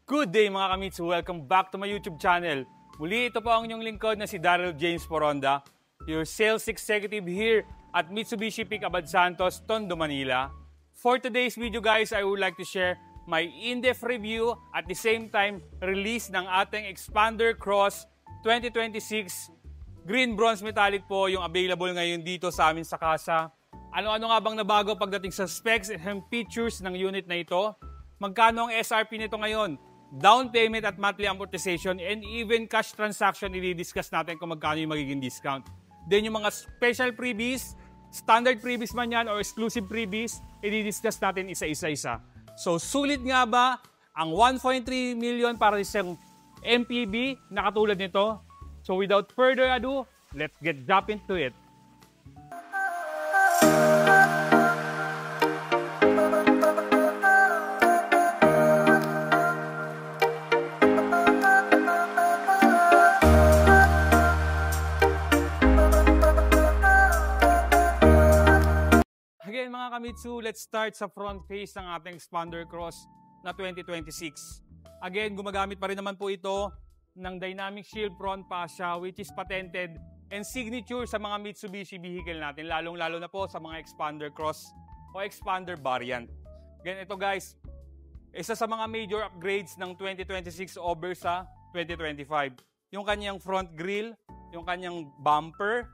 Good day mga kamitsu! Welcome back to my YouTube channel. Muli ito po ang inyong lingkod na si Daryl James Poronda, your sales executive here at Mitsubishi Picabad Santos, Tondo, Manila. For today's video guys, I would like to share my in-depth review at the same time release ng ating Expander Cross 2026 Green Bronze Metallic po yung available ngayon dito sa amin sa kasa. Ano-ano nga bang nabago pagdating sa specs and features ng unit na ito? Magkano ang SRP nito ngayon? Down payment at monthly amortization and even cash transaction, i-discuss natin kung magkano yung magiging discount. Then yung mga special freebies, standard freebies man yan or exclusive freebies, i-discuss natin isa-isa. So sulit nga ba ang 1.3 million para sa MPV na katulad nito? So without further ado, let's get jump into it. Again mga kamitsu, let's start sa front face ng ating Expander Cross na 2026. Again, gumagamit pa rin naman po ito ng Dynamic Shield front fascia which is patented and signature sa mga Mitsubishi vehicle natin, lalong-lalo na po sa mga Expander Cross o Expander variant. Again, ito guys, isa sa mga major upgrades ng 2026 over sa 2025. Yung kanyang front grille, yung kanyang bumper,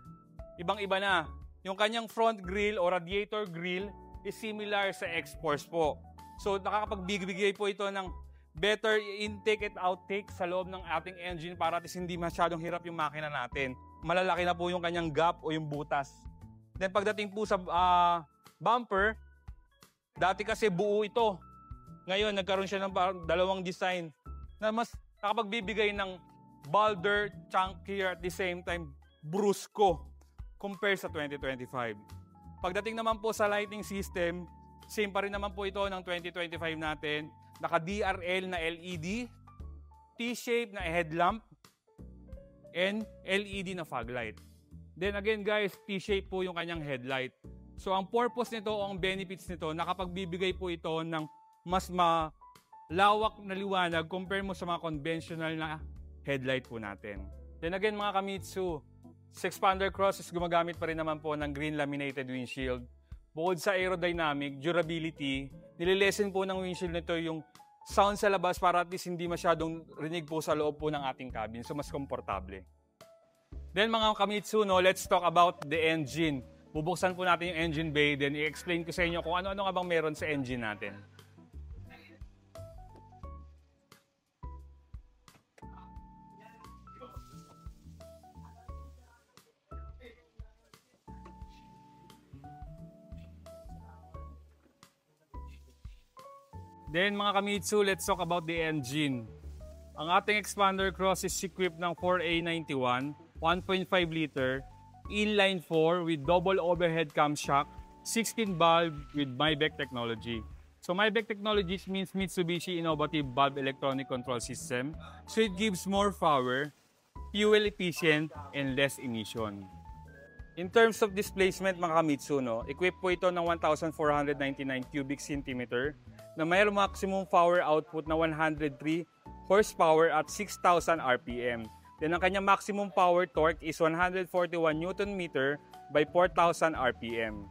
ibang-iba na. Yung kanyang front grille o radiator grille is similar sa X-Force po. So nakakapagbigay po ito ng better intake at outtake sa loob ng ating engine para at least hindi masyadong hirap yung makina natin. Malalaki na po yung kanyang gap o yung butas. Then pagdating po sa bumper, dati kasi buo ito. Ngayon nagkaroon siya ng dalawang design na mas nakapagbibigay ng bolder, chunkier at the same time brusco compare sa 2025. Pagdating naman po sa lighting system, same pa rin naman po ito ng 2025 natin. Naka-DRL na LED, T-shape na headlamp, and LED na fog light. Then again guys, T-shape po yung kanyang headlight. So ang purpose nito o ang benefits nito, nakapagbibigay po ito ng mas malawak na liwanag compare mo sa mga conventional na headlight po natin. Then again mga kamitsu, sa Expander Cross is gumagamit pa rin naman po ng green laminated windshield. Bukod sa aerodynamic, durability, nililesen po ng windshield nito yung sound sa labas para at least hindi masyadong rinig po sa loob po ng ating cabin. So mas komportable. Then mga kamitsu, let's talk about the engine. Bubuksan po natin yung engine bay, then i-explain ko sa inyo kung ano-ano nga bang meron sa engine natin. Then mga kamitsu, let's talk about the engine. Ang ating Expander Cross is equipped ng 4A91, 1.5 liter, inline 4 with double overhead camshaft, 16 valve with Maybach technology. So Maybach technology means Mitsubishi Innovative Valve Electronic Control System. So it gives more power, fuel efficient, and less emission. In terms of displacement mga kamitsu, equipped po ito ng 1,499 cubic centimeter na mayroong maximum power output na 103 horsepower at 6,000 RPM. Then ang kanyang maximum power torque is 141 Newton meter by 4,000 RPM.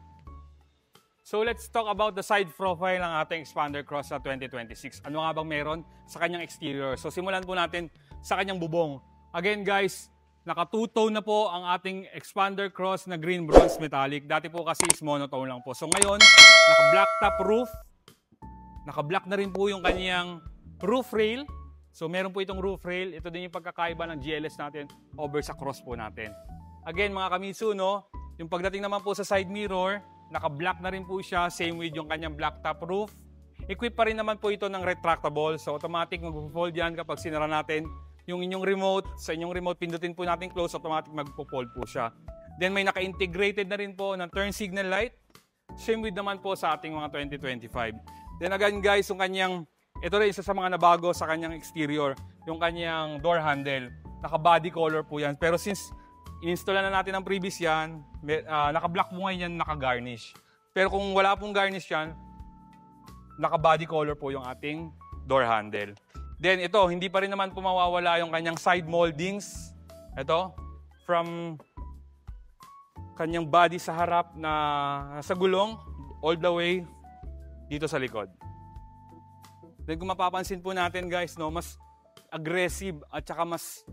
So let's talk about the side profile ng ating Expander Cross na 2026. Ano nga bang meron sa kanyang exterior? So simulan po natin sa kanyang bubong. Again guys, naka two-tone na po ang ating Expander Cross na green bronze metallic. Dati po kasi is monotone lang po. So ngayon, naka-black top roof. Naka-black na rin po yung kanyang roof rail. So meron po itong roof rail. Ito din yung pagkakaiba ng GLS natin over sa Cross po natin. Again mga kamitsu, yung pagdating naman po sa side mirror, naka-black na rin po siya. Same with yung kanyang black top roof. Equip pa rin naman po ito ng retractable. So automatic mag-fold yan kapag sinara natin yung inyong remote. Sa inyong remote, pindutin po natin close, automatic mag-fold po siya. Then may naka-integrated na rin po ng turn signal light. Same with naman po sa ating mga 2025. Then again guys, yung kanyang, ito rin isa sa mga nabago sa kanyang exterior, yung kanyang door handle. Naka-body color po yan. Pero since in-install na natin ang previous yan, naka-black po ngayon yan, naka-garnish. Pero kung wala pong garnish yan, naka-body color po yung ating door handle. Then ito, hindi pa rin naman po mawawala yung kanyang side moldings. Ito, from kanyang body sa harap na sa gulong, all the way dito sa likod. Then kung mapapansin po natin guys, no, mas aggressive at saka mas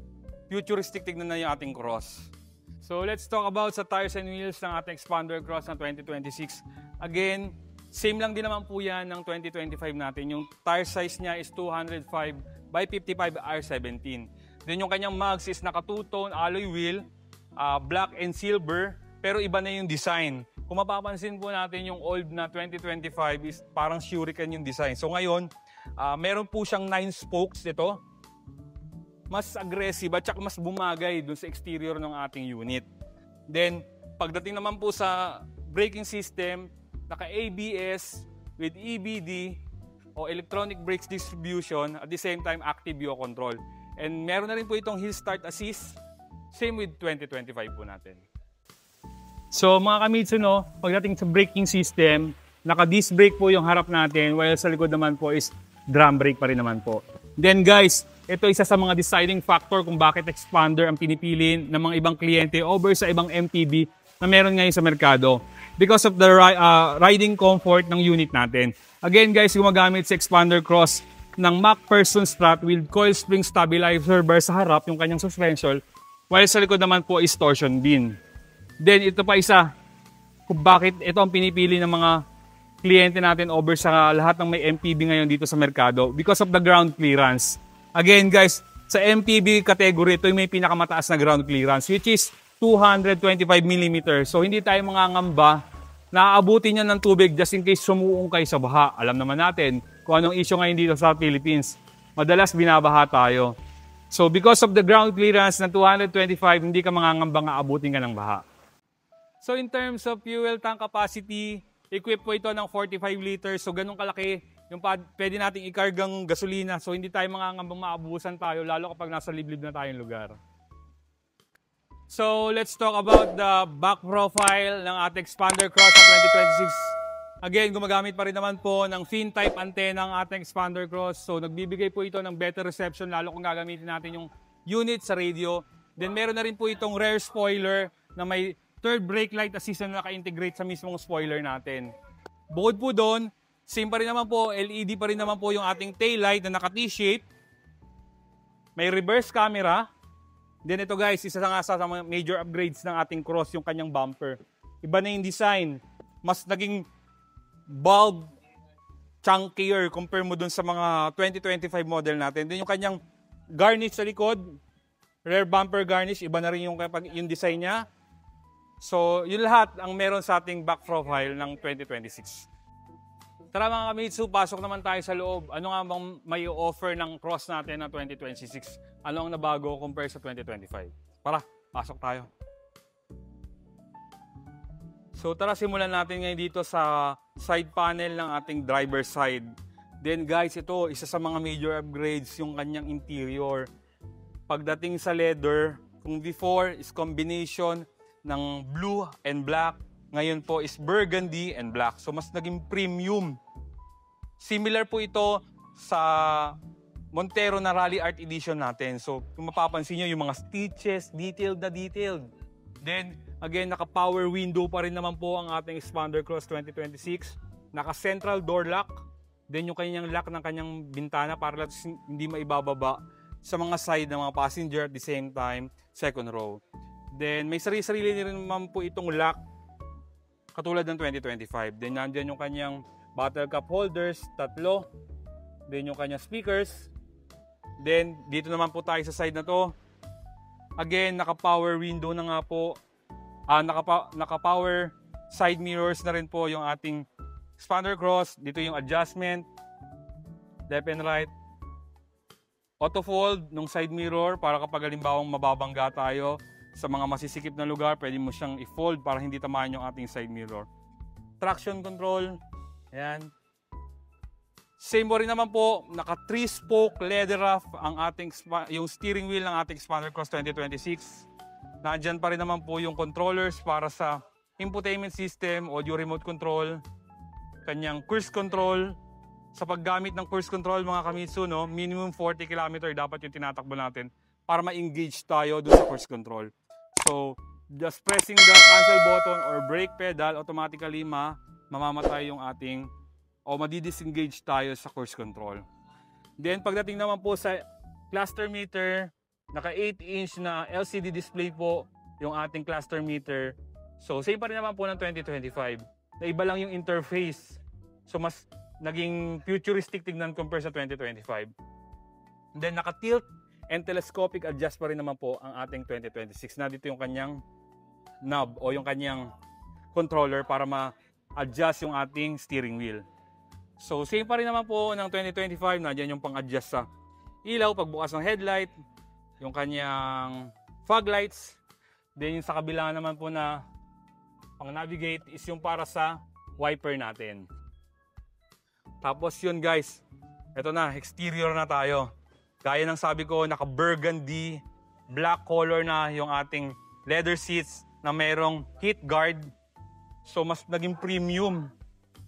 futuristic tignan na yung ating cross. So let's talk about sa tires and wheels ng ating Expander Cross ng 2026. Again, same lang din naman po yan ng 2025 natin. Yung tire size niya is 205 by 55 R17. Then yung kanyang mags is naka two-tone alloy wheel, black and silver, pero iba na yung design. Kung mapapansin po natin yung old na 2025 is parang shuriken yung design. So ngayon, meron po siyang 9 spokes ito. Mas aggressive at saka mas bumagay dun sa exterior ng ating unit. Then, pagdating naman po sa braking system, naka-ABS with EBD o electronic brakes distribution, at the same time active yaw control. And meron na rin po itong hill start assist, same with 2025 po natin. So mga kamitsu, no, pagdating sa braking system, naka-disc brake po yung harap natin, while sa likod naman po is drum brake pa rin naman po. Then guys, ito isa sa mga deciding factor kung bakit Expander ang pinipili ng mga ibang kliyente over sa ibang MPV na meron ngayon sa merkado. Because of the riding comfort ng unit natin. Again guys, gumagamit sa Expander Cross ng MacPherson strap with coil spring stabilizer bar sa harap, yung kanyang suspension, while sa likod naman po is torsion beam. Then ito pa isa, kung bakit ito ang pinipili ng mga kliyente natin over sa lahat ng may MPV ngayon dito sa merkado. Because of the ground clearance. Again guys, sa MPV category, ito yung may pinakamataas na ground clearance, which is 225 mm. So hindi tayo mangangamba na aabutin niya ng tubig just in case sumuong kayo sa baha. Alam naman natin kung anong issue ngayon dito sa Philippines. Madalas binabaha tayo. So because of the ground clearance na 225, hindi ka mangangamba nga abutin ka ng baha. So in terms of fuel tank capacity, equipped po ito ng 45 liters. So ganun kalaki yung pwede nating ikargang gasolina. So hindi tayo mangangambang maabusan tayo, lalo kapag nasa liblib na tayong lugar. So let's talk about the back profile ng ating Expander Cross sa 2026. Again, gumagamit pa rin naman po ng fin-type antenna ang ating Expander Cross. So nagbibigay po ito ng better reception, lalo kung gagamitin natin yung unit sa radio. Then meron na rin po itong rear spoiler na may third brake light assist na naka-integrate sa mismong spoiler natin. Bukod po doon, same pa rin naman po, LED pa rin naman po yung ating tail light na naka T-shape. May reverse camera. Then ito guys, isa nga sa mga major upgrades ng ating Cross, yung kanyang bumper. Iba na yung design. Mas naging bulb chunkier compare mo dun sa mga 2025 model natin. Then yung kanyang garnish sa likod, rear bumper garnish, iba na rin yung design niya. So yun lahat ang meron sa ating back profile ng 2026. Tara mga kamitsu, pasok naman tayo sa loob. Ano nga bang may offer ng Cross natin na 2026? Ano ang nabago compare sa 2025? Tara, pasok tayo. So tara, simulan natin ngayon dito sa side panel ng ating driver side. Then guys, ito, isa sa mga major upgrades yung kanyang interior. Pagdating sa leather, kung before is combination ng blue and black, ngayon po is burgundy and black. So mas naging premium. Similar po ito sa Montero na Rally Art Edition natin. So kung mapapansin nyo, yung mga stitches, detailed na detailed. Then again, naka-power window pa rin naman po ang ating Expander Cross 2026. Naka-central door lock. Then yung kanyang lock ng kanyang bintana para hindi maibababa sa mga side ng mga passenger at the same time, second row. Then may sarili-sarili rin naman po itong lock katulad ng 2025. Then nandyan yung kanyang bottle cup holders, tatlo. Then yung kanyang speakers. Then dito naman po tayo sa side na to. Again, naka-power window na nga po. Naka-power side mirrors na rin po yung ating Expander Cross. Dito yung adjustment, left and right. Auto fold nung side mirror para kapag halimbawang mababangga tayo sa mga masisikip na lugar, pwede mo siyang i-fold para hindi tamaan yung ating side mirror. Traction control. Ayan. Same mo rin naman po, naka 3-spoke leather wrap ang ating yung steering wheel ng ating Expander Cross 2026. Nandiyan pa rin naman po yung controllers para sa infotainment system, audio remote control, kanyang cruise control, sa paggamit ng cruise control mga Kamitsu, no, minimum 40 km dapat yung tinatakbo natin para ma-engage tayo dun sa cruise control. So, just pressing the cancel button or brake pedal, automatically mamamatay yung ating o madi-disengage tayo sa cruise control. Then, pagdating naman po sa cluster meter, naka 8-inch na LCD display po yung ating cluster meter. So, same pa rin naman po ng 2025. Na iba lang yung interface. So, mas naging futuristic tignan compare sa 2025. And then naka-tilt and telescopic adjust pa rin naman po ang ating 2026. Na dito yung kanyang knob o yung kanyang controller para ma-adjust yung ating steering wheel. So same pa rin naman po ng 2025. Nandiyan yung pang-adjust sa ilaw, pagbukas ng headlight, yung kanyang fog lights. Then yung sa kabila naman po na pang-navigate is yung para sa wiper natin. Tapos yun guys, eto na, exterior na tayo. Gaya ng sabi ko, naka-burgundy, black color na yung ating leather seats na merong heat guard. So mas naging premium.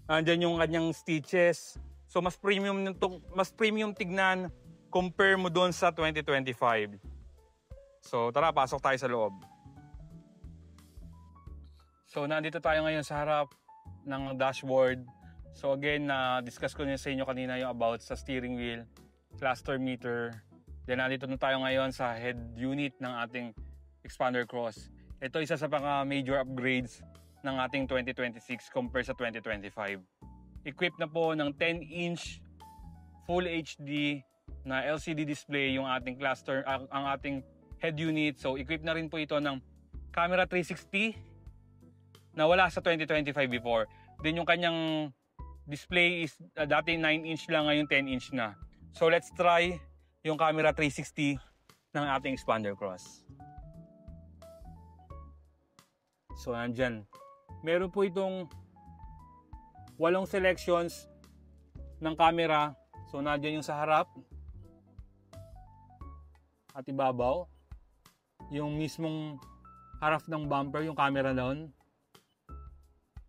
Andyan yung kanyang stitches. So mas premium tignan compare mo doon sa 2025. So tara, pasok tayo sa loob. So nandito tayo ngayon sa harap ng dashboard. So again, discuss ko sa inyo kanina yung about sa steering wheel, cluster meter. Then nandito na tayo ngayon sa head unit ng ating Xpander Cross. Ito isa sa major upgrades ng ating 2026 compare sa 2025. Equipped na po ng 10-inch Full HD na LCD display yung ating cluster, ang ating head unit. So equipped na rin po ito ng camera 360 na wala sa 2025 before. Then yung kanyang display is dati 9-inch lang, ngayon 10-inch na. So let's try yung camera 360 ng ating Xpander Cross. So nandyan. Meron po itong 8 selections ng camera. So nandyan yung sa harap at ibabaw. Yung mismong harap ng bumper, yung camera doon.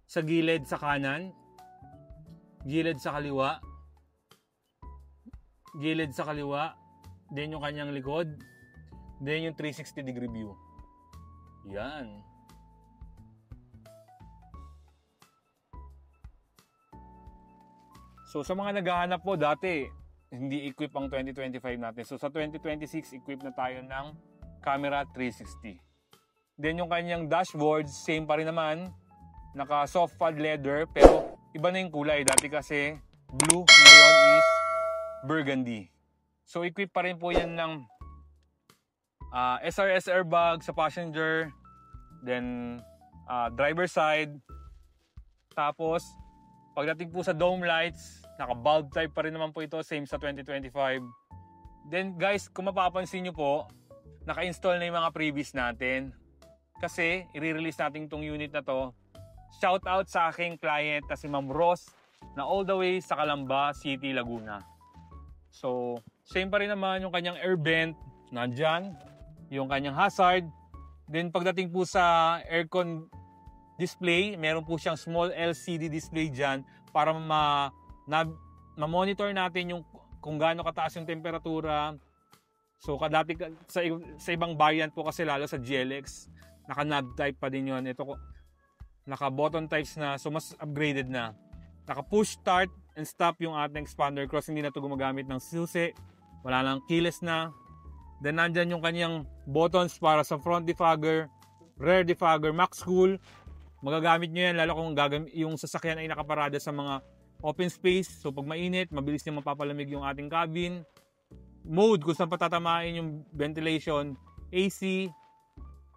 Sa gilid sa kanan. Gilid sa kaliwa, gilid sa kaliwa, then yung kanyang likod, then yung 360 degree view. Yan. So sa mga naghahanap po, dati hindi equip ang 2025 natin. So sa 2026, equip na tayo ng camera 360. Then yung kanyang dashboard, same pa rin naman, naka soft pad leather, pero iba na yung kulay. Dati kasi blue, ngayon is burgundy. So equip pa rin po yan ng SRS airbag sa passenger, then driver side. Tapos pagdating po sa dome lights, naka bulb type pa rin naman po ito, same sa 2025. Then guys, kung mapapansin nyo po, naka-install na yung mga previous natin. Kasi i-release natin itong unit na to. Shout out sa aking client na si Ma'am Ross na all the way sa Calamba City, Laguna. So, same pa rin naman yung kanyang air vent, nandyan. Yung kanyang hazard. Then pagdating po sa aircon display, meron po siyang small LCD display dyan para ma-monitor natin yung kung gaano kataas yung temperatura. So, dati sa ibang variant po kasi lalo sa GLX, naka-knob type pa din yun. Ito naka-button types na, so mas upgraded na. Naka-push start and stop yung ating Xpander Cross. Hindi na ito gumagamit ng susi. Wala lang keyless na. Then nandyan yung kanyang buttons para sa front defogger, rear defogger, max cool. Magagamit nyo yan lalo kung yung sasakyan ay nakaparada sa mga open space. So pag mainit, mabilis nyo mapapalamig yung ating cabin. Mode, kung saan patatamain yung ventilation, AC,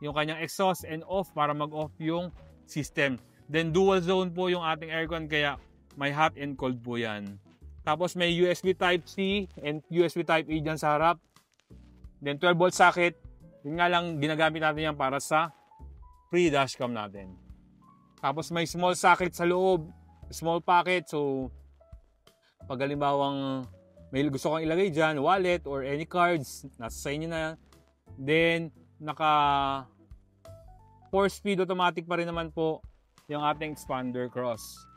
yung kanyang exhaust and off para mag-off yung system. Then dual zone po yung ating aircon kaya may hot and cold po yan. Tapos may USB Type-C and USB Type-A dyan sa harap. Then 12 volt socket. Yun nga lang ginagamit natin yan para sa pre-dashcam natin. Tapos may small socket sa loob. Small pocket. So pag halimbawang may gusto kang ilagay dyan, wallet or any cards, nasa sa inyo na. Then naka 4-speed automatic pa rin naman po yung ating Xpander Cross.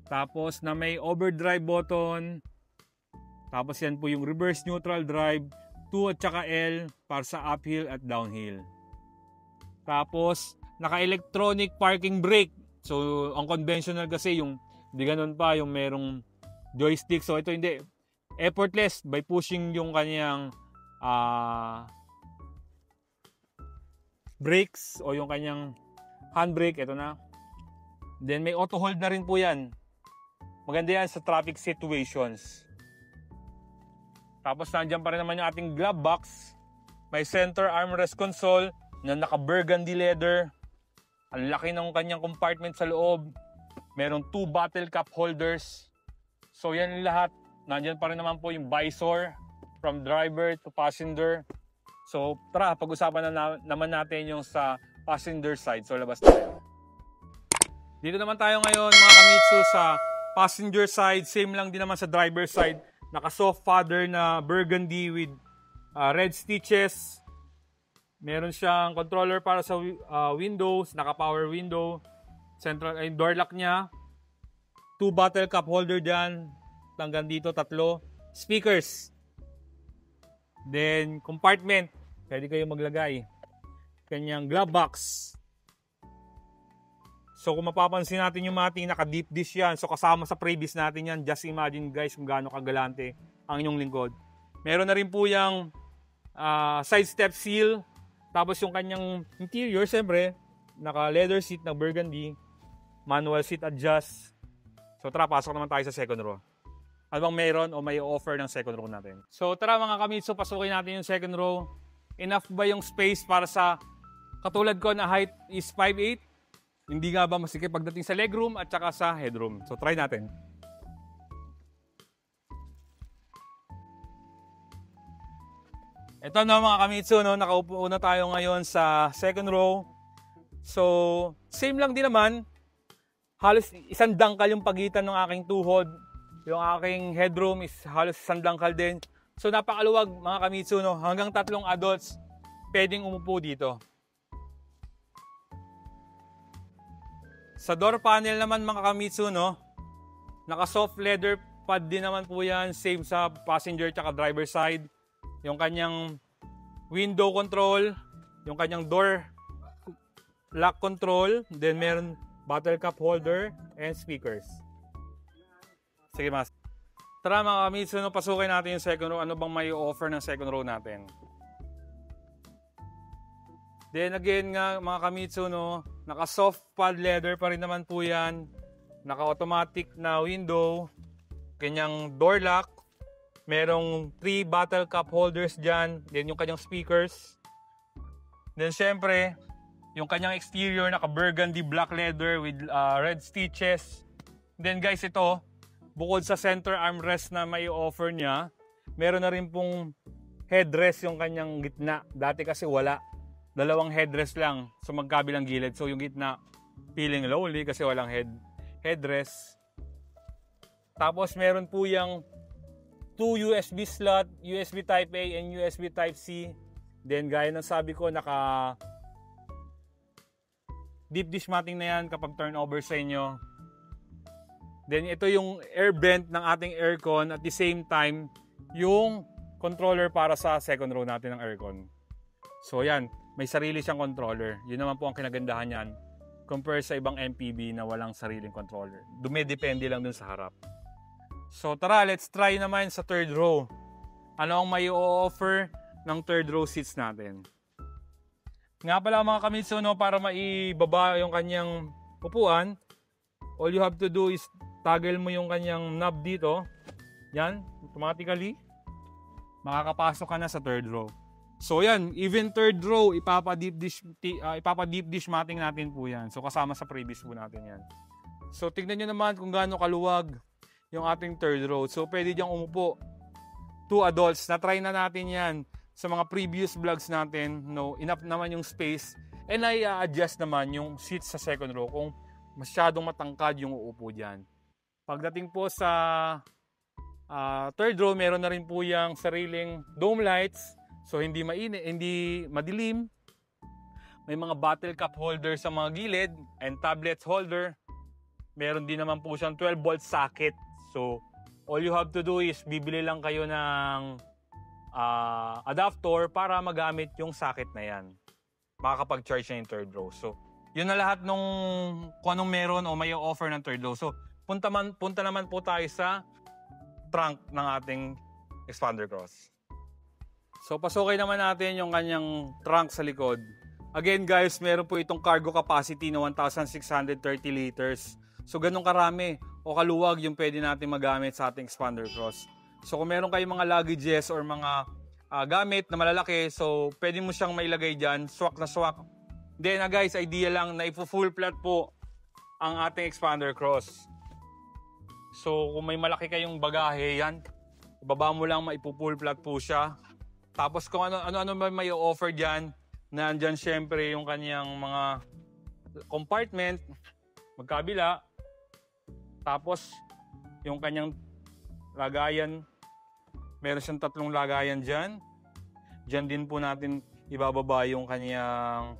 Tapos na may overdrive button. Tapos yan po yung reverse neutral drive, 2 at saka L para sa uphill at downhill. Tapos naka-electronic parking brake. So ang conventional kasi yung hindi ganun pa, yung merong joystick. So ito hindi. Effortless by pushing yung kanyang brakes o yung kanyang handbrake. Ito na. Then may auto hold na rin po yan. Maganda yan sa traffic situations. Tapos nandiyan pa rin naman yung ating glove box. May center armrest console na naka-burgundy leather. Ang laki ng kanyang compartment sa loob. Merong 2 bottle cap holders. So yan lahat. Nandiyan pa rin naman po yung visor from driver to passenger. So tara, pag-usapan naman natin yung sa passenger side. So labas tayo. Dito naman tayo ngayon mga kamitsu sa passenger side. Same lang din naman sa driver side. Naka-soft father na burgundy with red stitches. Meron siyang controller para sa windows. Naka-power window. Central door lock niya. 2 bottle cup holder dyan. Hanggang dito 3. Speakers. Then compartment. Pwede kayo maglagay. Kanyang glove box. So kung mapapansin natin yung mating naka-deep dish yan. So kasama sa previous natin yan. Just imagine guys kung gaano kagalante ang inyong lingkod. Meron na rin po yung side step seal. Tapos yung kanyang interior, siyempre, naka-leather seat na burgundy. Manual seat adjust. So tara, pasok naman tayo sa second row. Ano bang meron o may offer ng second row natin? So tara mga kamitsu, pasukin natin yung second row. Enough ba yung space para sa katulad ko na height is 5'8"? Hindi nga ba masikip pagdating sa legroom at saka sa headroom? So try natin. Ito na mga kamitsu, no? Nakaupo na tayo ngayon sa second row. So same lang din naman. Halos isang dangkal yung pagitan ng aking tuhod. Yung aking headroom is halos isang dangkal din. So napakaluwag mga kamitsu, no? Hanggang 3 adults pwedeng umupo dito. Sa door panel naman mga kamitsu, no? Naka soft leather pad din naman po yan. Same sa passenger at driver side. Yung kanyang window control. Yung kanyang door lock control. Then meron bottle cup holder and speakers. Sige mas. Tara mga kamitsu, no, pasukin natin yung second row. Ano bang may offer ng second row natin? Then again nga mga kamitsu, no, naka soft pad leather pa rin naman po yan. Naka automatic na window. Kanyang door lock. Merong 3 bottle cup holders dyan. Then yung kanyang speakers. Then syempre, yung kanyang exterior naka burgundy black leather with red stitches. Then guys, ito, bukod sa center armrest na may offer niya, meron na rin pong headrest yung kanyang gitna. Dati kasi wala. 2 headrest lang sa magkabilang gilid. So yung gitna, feeling lonely kasi walang headrest. Tapos meron po yung 2 USB slot, USB Type A and USB Type C. Then gaya ng sabi ko, naka deep dish matting na yan kapag turnover sa inyo. Then ito yung air vent ng ating aircon at the same time yung controller para sa second row natin ng aircon. So yan, may sarili siyang controller. Yun naman po ang kinagandahan niyan compare sa ibang MPV na walang sariling controller. Dumidepende lang dun sa harap. So tara, let's try naman sa third row. Ano ang may offer ng third row seats natin? Nga pala mga kamitsu, no, para maibaba yung kanyang upuan, all you have to do is toggle mo yung kanyang knob dito. Yan, automatically makakapasok ka na sa third row. So yan, even third row, ipapa-deep dish matting natin po yan. So kasama sa previous po natin yan. So tignan nyo naman kung gaano kaluwag yung ating third row. So pwede diyang umupo 2 adults. Na-try na natin yan sa mga previous vlogs natin. No, enough naman yung space. And I-adjust naman yung seats sa second row kung masyadong matangkad yung uupo dyan. Pagdating po sa third row, meron na rin po yung sariling dome lights. So hindi mainit, hindi madilim. May mga bottle cup holder sa mga gilid and tablets holder. Meron din naman po siyang 12-volt socket. So, all you have to do is bibili lang kayo ng adapter para magamit yung socket na yan. Makakapag-charge na yung third row. So, yun na lahat nung kung anong meron o may offer ng third row. So, punta naman po tayo sa trunk ng ating expander cross. So, pasukay naman natin yung kanyang trunk sa likod. Again guys, meron po itong cargo capacity na 1,630 liters. So, ganun karami o kaluwag yung pwede natin magamit sa ating expander cross. So, kung meron kayong mga luggages or mga gamit na malalaki, so pwede mo siyang mailagay dyan, swak na swak. Then guys, idea lang na ipo-full flat po ang ating expander cross. So, kung may malaki kayong bagahe, yan, ibaba mo lang, maipo-full flat po siya. Tapos kung ano-ano may offer dyan, nandyan syempre yung kanyang mga compartment, magkabila. Tapos, yung kanyang lagayan, meron siyang 3 lagayan dyan. Dyan din po natin ibababa yung kanyang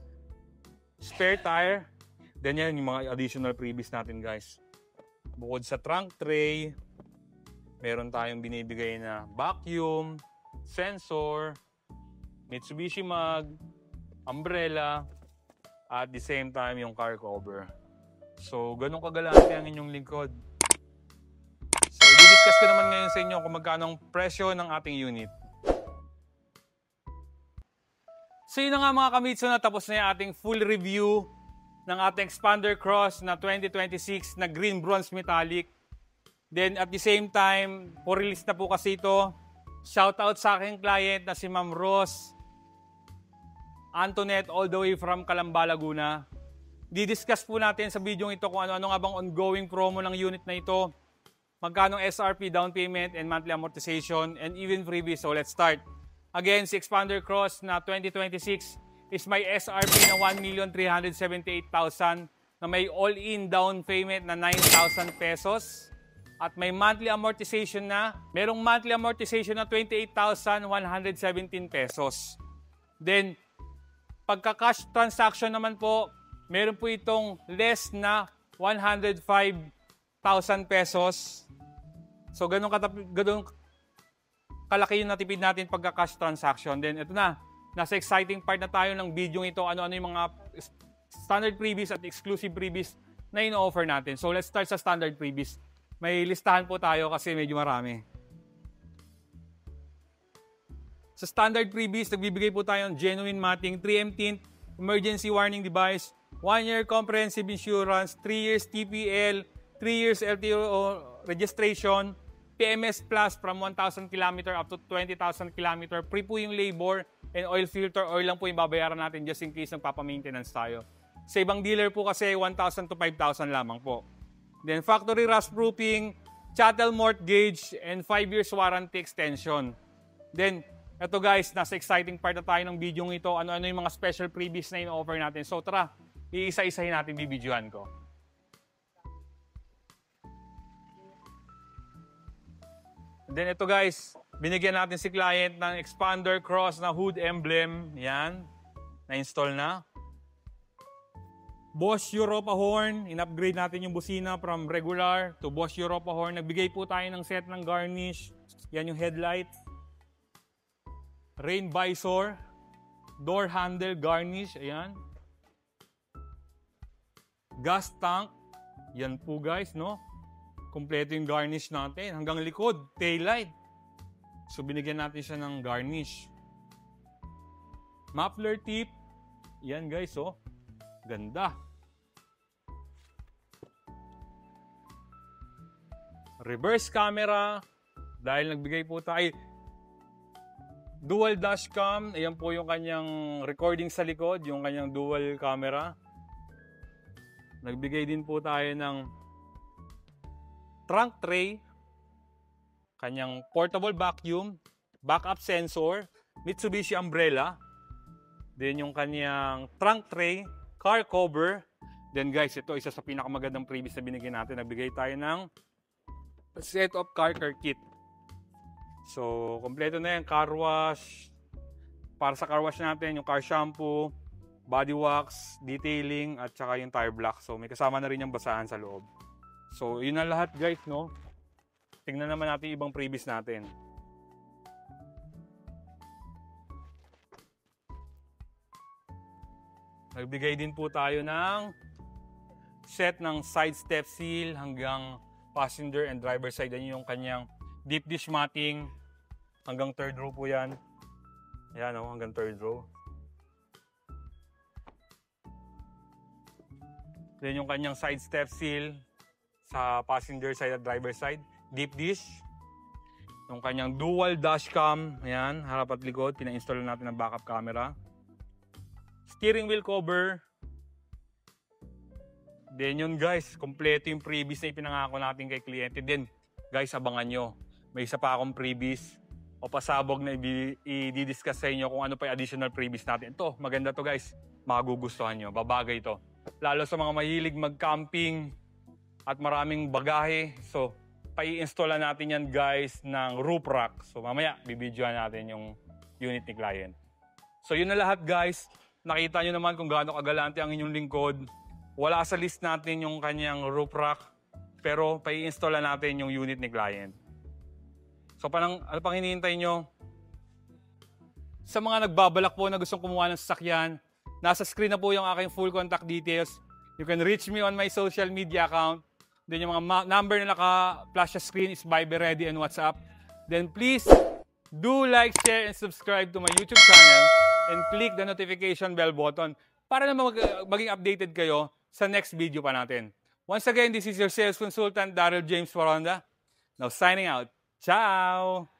spare tire. Then yan, yung mga additional freebies natin guys. Bukod sa trunk tray, meron tayong binibigay na vacuum, sensor, Mitsubishi mug, umbrella, at the same time yung car cover. So, ganun kagalante ang inyong lingkod. So, i-discuss ko naman ngayon sa inyo kung magkano ang presyo ng ating unit. So, yun na nga mga kamitso, na tapos na yung ating full review ng ating expander cross na 2026 na green bronze metallic. Then, at the same time, for-release na po kasi ito. Shoutout sa aking client na si Ma'am Rose Antoinette all the way from Calamba, Laguna. Didiscuss po natin sa video ito kung ano-ano nga bang ongoing promo ng unit na ito, magkano SRP down payment and monthly amortization, and even freebies. So let's start. Again, si Expander Cross na 2026 is may SRP na 1,378,000 na may all-in down payment na 9,000 pesos at may monthly amortization na, merong monthly amortization na 28,117 pesos. Then, pagka-cash transaction naman po, meron po itong less na 105,000 pesos. So, ganun kalaki yung natipid natin pagka-cash transaction. Then, ito na. Nasa exciting part na tayo ng video ito. Ano-ano yung mga standard freebies at exclusive freebies na ino-offer natin. So, let's start sa standard freebies. May listahan po tayo kasi medyo marami. Sa standard freebies, nagbibigay po tayo ng genuine matting, 3M tint, emergency warning device, 1-year comprehensive insurance, 3 years TPL, 3 years LTO registration, PMS Plus from 1,000 km up to 20,000 km, free po yung labor, and oil filter, oil lang po yung babayaran natin just in case nagpapa-maintenance tayo. Sa ibang dealer po kasi 1,000 to 5,000 lamang po. Then factory rust proofing, chattel mortgage, and 5 years warranty extension. Then, eto guys, nasa exciting part na tayo ng video ito. Ano-ano yung mga special freebies na ino-offer natin. So tara, iisa-isahin natin bibidyohan ko. And then ito guys, binigyan natin si client ng expander cross na hood emblem. Yan, na-install na. Bosch Europa horn, in-upgrade natin yung busina from regular to Bosch Europa horn. Nagbigay po tayo ng set ng garnish. Yan yung headlight. Rain visor, door handle garnish, ayan. Gas tank, yan po guys, no? Kompleto yung garnish natin. Hanggang likod, taillight. So, binigyan natin siya ng garnish. Muffler tip, yan guys, oh. Ganda. Reverse camera, dahil nagbigay po tayo. Dual dashcam, ayan po yung kanyang recording sa likod, yung kanyang dual camera. Nagbigay din po tayo ng trunk tray, kanyang portable vacuum, backup sensor, Mitsubishi umbrella, then yung kanyang trunk tray, car cover. Then guys, ito isa sa pinakamagandang freebies na binigyan natin. Nagbigay tayo ng set of car care kit. So, kompleto na yan, car wash. Para sa car wash natin, yung car shampoo, body wax, detailing, at saka yung tire block. So, may kasama na rin yung basahan sa loob. So, yun na lahat guys, no? Tingnan naman natin ibang previous natin. Nagbigay din po tayo ng set ng side step seal hanggang passenger and driver side. Yan yung kanyang deep dish matting. Hanggang third row po yan. Ayan o, hanggang third row. Then yung kanyang side step seal sa passenger side at driver side. Deep dish. Yung kanyang dual dashcam. Ayan, harap at likod. Pina-install natin ng backup camera. Steering wheel cover. Then yun guys, kompleto yung previous na ipinangako natin kay kliyente. Then guys, abangan nyo. May isa pa akong previous o pasabog na i-discuss sa inyo kung ano pa yung additional previous natin. Ito, maganda to guys. Magugustuhan nyo. Babagay to. Lalo sa mga mahilig mag-camping at maraming bagahe. So, pai-installan natin yan guys ng roof rack. So, mamaya, bibidyoan natin yung unit ni client. So, yun na lahat guys. Nakita nyo naman kung gaano kagalante ang inyong lingkod. Wala sa list natin yung kanyang roof rack. Pero, pai-installan natin yung unit ni client. So, ano pang hinihintay nyo? Sa mga nagbabalak po na gustong kumuha ng sasakyan, nasa screen na po yung aking full contact details. You can reach me on my social media account. Then yung mga number na naka-flash sa screen is Viber Ready and WhatsApp. Then please do like, share, and subscribe to my YouTube channel and click the notification bell button para naman maging updated kayo sa next video pa natin. Once again, this is your sales consultant, Daryl James Waronda. Now signing out. Ciao!